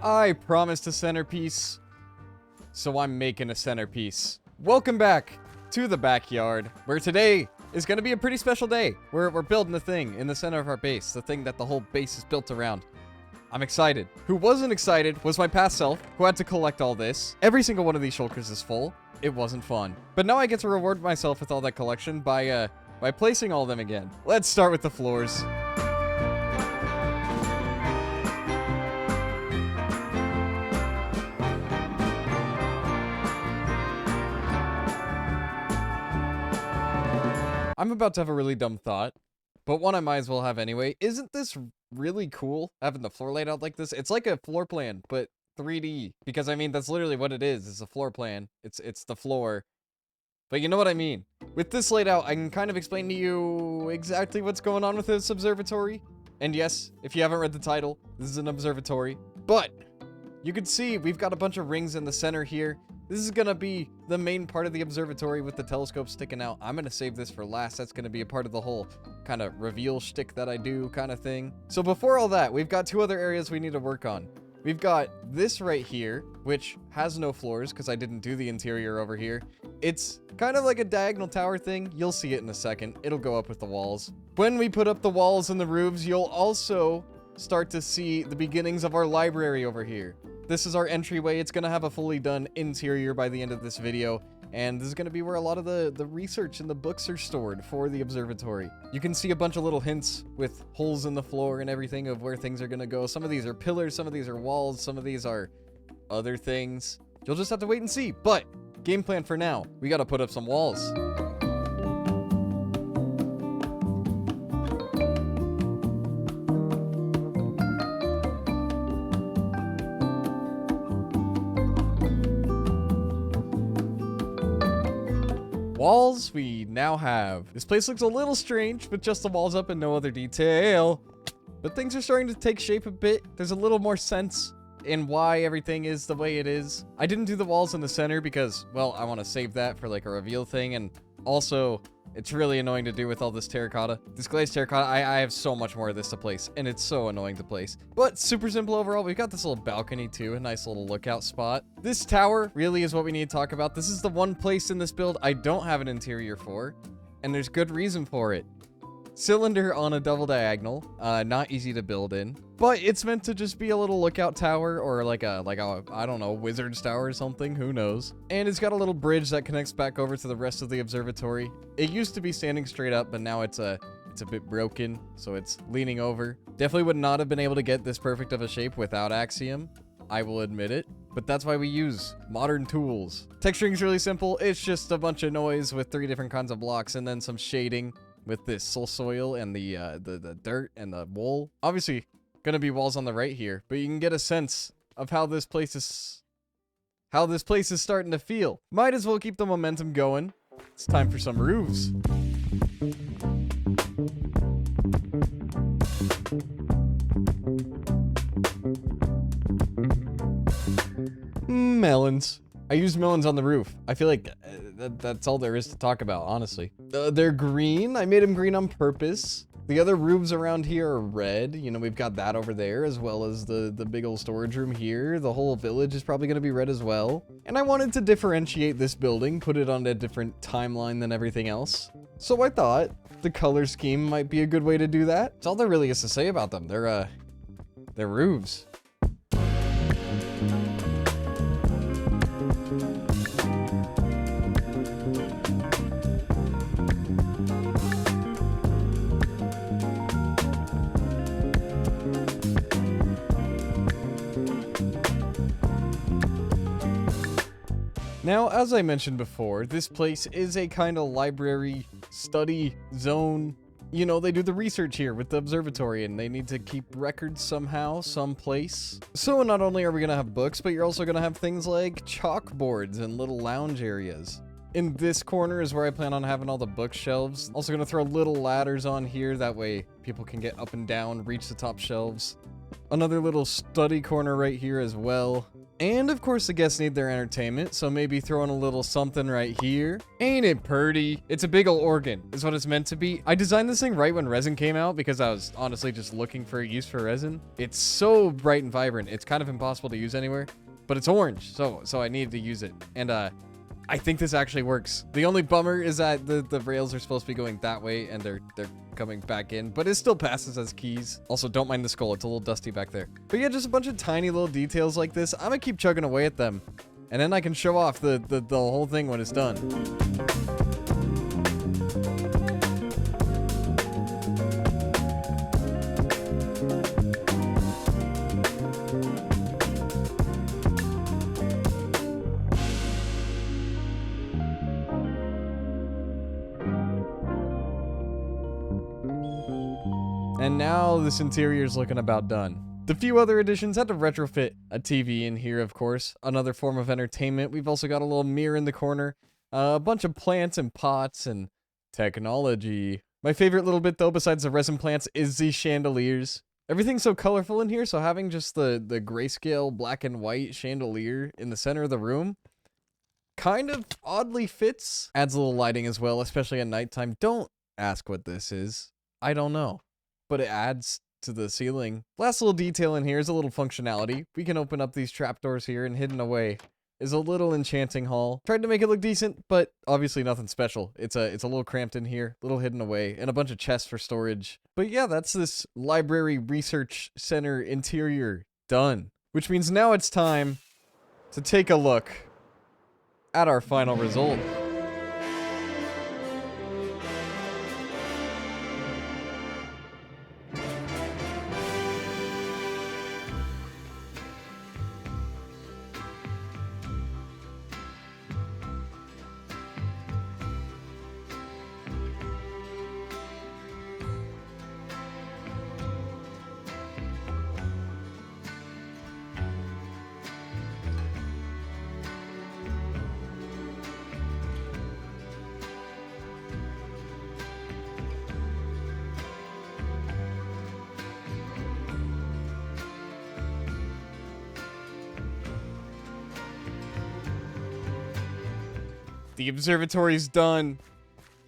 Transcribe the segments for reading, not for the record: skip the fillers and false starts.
I promised a centerpiece, so I'm making a centerpiece. Welcome back to the backyard, where today is going to be a pretty special day. We're building the thing in the center of our base, the thing that the whole base is built around. I'm excited. Who wasn't excited was my past self, who had to collect all this. Every single one of these shulkers is full. It wasn't fun. But now I get to reward myself with all that collection by placing all of them again. Let's start with the floors. I'm about to have a really dumb thought, but one I might as well have anyway. Isn't this really cool, having the floor laid out like this? It's like a floor plan, but 3D. Because, I mean, that's literally what it is. It's a floor plan. It's the floor. But you know what I mean. With this laid out, I can kind of explain to you exactly what's going on with this observatory. And yes, if you haven't read the title, this is an observatory. But you can see we've got a bunch of rings in the center here. This is gonna be the main part of the observatory with the telescope sticking out. I'm gonna save this for last. That's gonna be a part of the whole kind of reveal shtick that I do kind of thing. So before all that, we've got two other areas we need to work on. We've got this right here, which has no floors because I didn't do the interior over here. It's kind of like a diagonal tower thing. You'll see it in a second. It'll go up with the walls. When we put up the walls and the roofs, you'll also start to see the beginnings of our library over here. This is our entryway. It's going to have a fully done interior by the end of this video. And this is going to be where a lot of the research and the books are stored for the observatory. You can see a bunch of little hints with holes in the floor and everything of where things are going to go. Some of these are pillars, some of these are walls, some of these are other things. You'll just have to wait and see. But game plan for now, we got to put up some walls. Walls we now have. This place looks a little strange with just the walls up and no other detail. But things are starting to take shape a bit. There's a little more sense in why everything is the way it is. I didn't do the walls in the center because, well, I want to save that for like a reveal thing. And also, it's really annoying to do with all this terracotta. This glazed terracotta, I have so much more of this to place, and it's so annoying to place. But super simple overall. We've got this little balcony too, a nice little lookout spot. This tower really is what we need to talk about. This is the one place in this build I don't have an interior for, and there's good reason for it. Cylinder on a double diagonal, not easy to build in, but it's meant to just be a little lookout tower or like a I don't know, wizard's tower or something, who knows. And it's got a little bridge that connects back over to the rest of the observatory. It used to be standing straight up, but now it's a bit broken, so it's leaning over. Definitely would not have been able to get this perfect of a shape without Axiom, I will admit it. But that's why we use modern tools. Texturing is really simple. It's just a bunch of noise with 3 different kinds of blocks and then some shading with this soil and the dirt and the wool. Obviously, gonna be walls on the right here, but you can get a sense of how this place is starting to feel. Might as well keep the momentum going. It's time for some roofs. Melons. I used melons on the roof. I feel like that's all there is to talk about, honestly. They're green. I made them green on purpose. The other roofs around here are red. You know, we've got that over there, as well as the big old storage room here. The whole village is probably going to be red as well. And I wanted to differentiate this building, put it on a different timeline than everything else. So I thought the color scheme might be a good way to do that. That's all there really is to say about them. They're roofs. Now, as I mentioned before, this place is a kind of library study zone. You know, they do the research here with the observatory and they need to keep records somehow, someplace. So not only are we going to have books, but you're also going to have things like chalkboards and little lounge areas. In this corner is where I plan on having all the bookshelves. Also going to throw little ladders on here. That way people can get up and down, reach the top shelves. Another little study corner right here as well. And of course the guests need their entertainment, so maybe throwing a little something right here. Ain't it purty? It's a big ol' organ, is what it's meant to be. I designed this thing right when resin came out because I was honestly just looking for a use for resin. It's so bright and vibrant, it's kind of impossible to use anywhere, but it's orange, so I needed to use it. And I think this actually works. The only bummer is that the rails are supposed to be going that way and they're coming back in, but it still passes as keys. Also, don't mind the skull, it's a little dusty back there. But yeah, just a bunch of tiny little details like this. I'm gonna keep chugging away at them, and then I can show off the whole thing when it's done. And now this interior is looking about done. The few other additions had to retrofit a TV in here, of course. Another form of entertainment. We've also got a little mirror in the corner. A bunch of plants and pots and technology. My favorite little bit, though, besides the resin plants, is these chandeliers. Everything's so colorful in here, so having just the grayscale black and white chandelier in the center of the room kind of oddly fits. Adds a little lighting as well, especially at nighttime. Don't ask what this is. I don't know. But it adds to the ceiling. Last little detail in here is a little functionality. We can open up these trapdoors here, and hidden away is a little enchanting hall. Tried to make it look decent, but obviously nothing special. It's a little cramped in here, a little hidden away, and a bunch of chests for storage. But yeah, that's this library research center interior done. Which means now it's time to take a look at our final result. The observatory's done,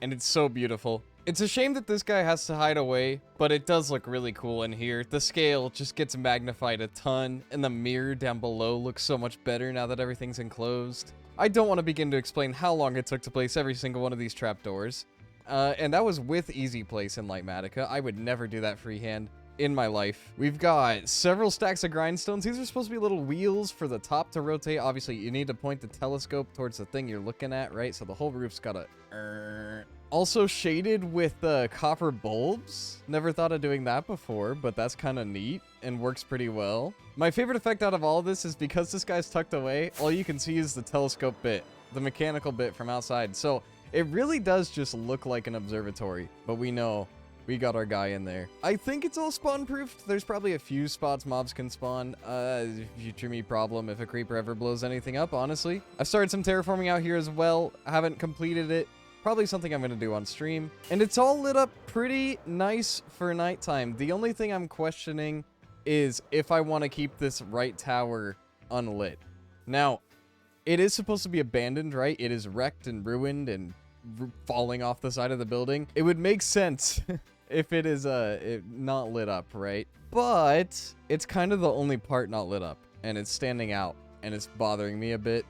and it's so beautiful. It's a shame that this guy has to hide away, but it does look really cool in here. The scale just gets magnified a ton, and the mirror down below looks so much better now that everything's enclosed. I don't want to begin to explain how long it took to place every single one of these trapdoors. And that was with Easy Place in Lightmatica. I would never do that freehand in my life. We've got several stacks of grindstones. These are supposed to be little wheels for the top to rotate. Obviously, you need to point the telescope towards the thing you're looking at, right? So the whole roof's got a... Also shaded with copper bulbs. Never thought of doing that before, but that's kind of neat and works pretty well. My favorite effect out of all of this is because this guy's tucked away, all you can see is the telescope bit, the mechanical bit from outside. So it really does just look like an observatory, but we know we got our guy in there. I think it's all spawn-proofed. There's probably a few spots mobs can spawn. Future me problem if a creeper ever blows anything up, honestly. I've started some terraforming out here as well. I haven't completed it. Probably something I'm going to do on stream. And it's all lit up pretty nice for nighttime. The only thing I'm questioning is if I want to keep this right tower unlit. Now, it is supposed to be abandoned, right? It is wrecked and ruined and falling off the side of the building. It would make sense if it is not lit up, right? But it's kind of the only part not lit up, and it's standing out, and it's bothering me a bit.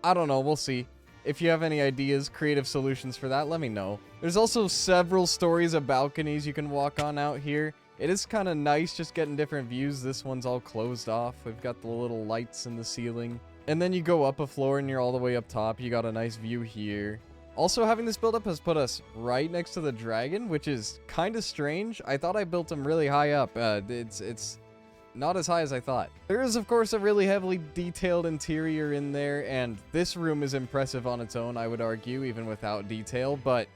I don't know, we'll see. If you have any ideas, creative solutions for that, let me know. There's also several stories of balconies you can walk on out here. It is kind of nice just getting different views. This one's all closed off. We've got the little lights in the ceiling. And then you go up a floor and you're all the way up top. You got a nice view here. Also, having this build up has put us right next to the dragon, which is kind of strange. I thought I built him really high up. It's not as high as I thought. There is, of course, a really heavily detailed interior in there, and this room is impressive on its own, I would argue, even without detail, but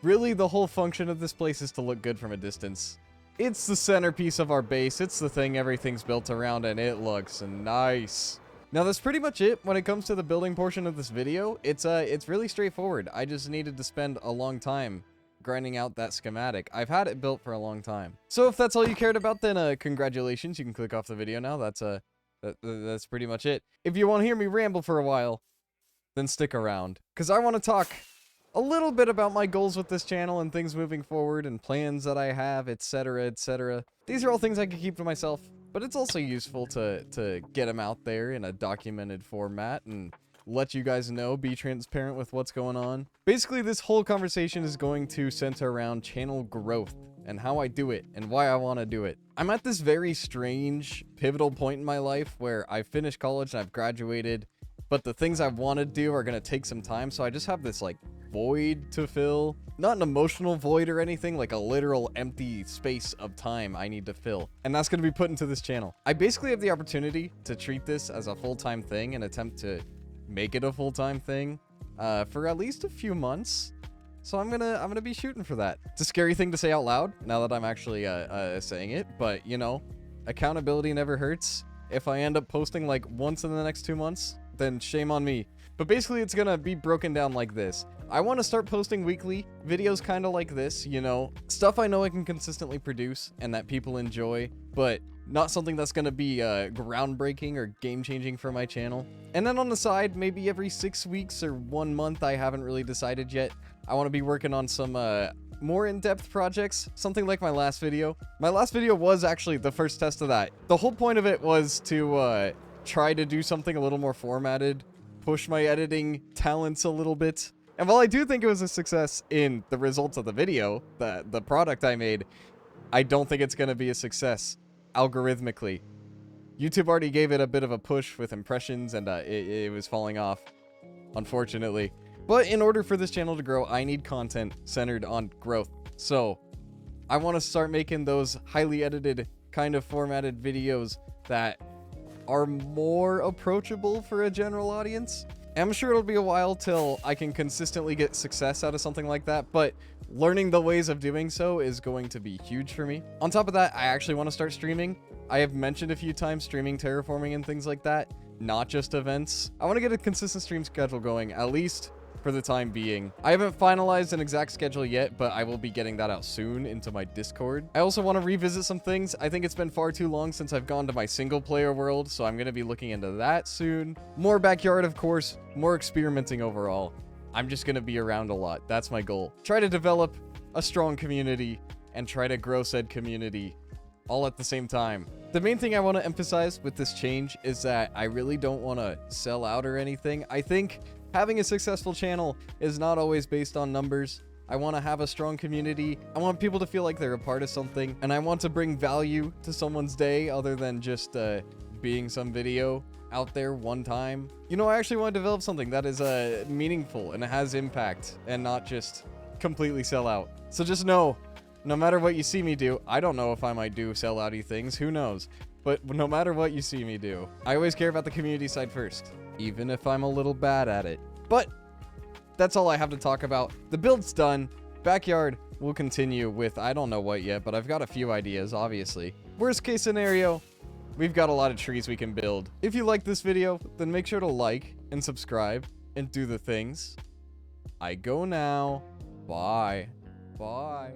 really the whole function of this place is to look good from a distance. It's the centerpiece of our base. It's the thing everything's built around, and it looks nice. Now, that's pretty much it when it comes to the building portion of this video. It's really straightforward. I just needed to spend a long time grinding out that schematic. I've had it built for a long time. So if that's all you cared about, then congratulations. You can click off the video now. That's That's pretty much it. If you want to hear me ramble for a while, then stick around, because I want to talk a little bit about my goals with this channel and things moving forward and plans that I have, etc, etc. These are all things I can keep to myself, but it's also useful to get them out there in a documented format and let you guys know, be transparent with what's going on. Basically, this whole conversation is going to center around channel growth and how I do it and why I want to do it. I'm at this very strange, pivotal point in my life where I've finished college and I've graduated, but the things I want to do are going to take some time, so I just have this, like, void to fill. Not an emotional void or anything, like a literal empty space of time I need to fill. And that's going to be put into this channel. I basically have the opportunity to treat this as a full-time thing and attempt to make it a full-time thing for at least a few months. So I'm gonna be shooting for that. It's a scary thing to say out loud now that I'm actually saying it, but you know, accountability never hurts. If I end up posting like once in the next 2 months, then shame on me. But basically it's gonna be broken down like this. I want to start posting weekly videos kind of like this, you know, stuff I know I can consistently produce and that people enjoy, but not something that's going to be groundbreaking or game-changing for my channel. And then on the side, maybe every 6 weeks or 1 month, I haven't really decided yet, I want to be working on some more in-depth projects, something like my last video. My last video was actually the first test of that. The whole point of it was to try to do something a little more formatted, push my editing talents a little bit. And while I do think it was a success in the results of the video, the product I made, I don't think it's going to be a success algorithmically. YouTube already gave it a bit of a push with impressions, and it was falling off, unfortunately. But in order for this channel to grow, I need content centered on growth. So I want to start making those highly edited, kind of formatted videos that are more approachable for a general audience. I'm sure it'll be a while till I can consistently get success out of something like that, but learning the ways of doing so is going to be huge for me. On top of that, I actually want to start streaming. I have mentioned a few times streaming terraforming and things like that, not just events. I want to get a consistent stream schedule going, at least for the time being. I haven't finalized an exact schedule yet, but I will be getting that out soon into my Discord. I also want to revisit some things. I think it's been far too long since I've gone to my single player world, so I'm going to be looking into that soon. More backyard, of course, more experimenting overall. I'm just going to be around a lot. That's my goal. Try to develop a strong community and try to grow said community all at the same time. The main thing I want to emphasize with this change is that I really don't want to sell out or anything. I think having a successful channel is not always based on numbers. I want to have a strong community. I want people to feel like they're a part of something, and I want to bring value to someone's day other than just being some video out there one time. You know, I actually want to develop something that is meaningful and has impact and not just completely sell out. So just know, no matter what you see me do, I don't know if I might do sellouty things, who knows? But no matter what you see me do, I always care about the community side first, even if I'm a little bad at it. But that's all I have to talk about. The build's done. Backyard will continue with I don't know what yet, but I've got a few ideas, obviously. Worst case scenario, we've got a lot of trees we can build. If you like this video, then make sure to like and subscribe and do the things. I go now. Bye. Bye.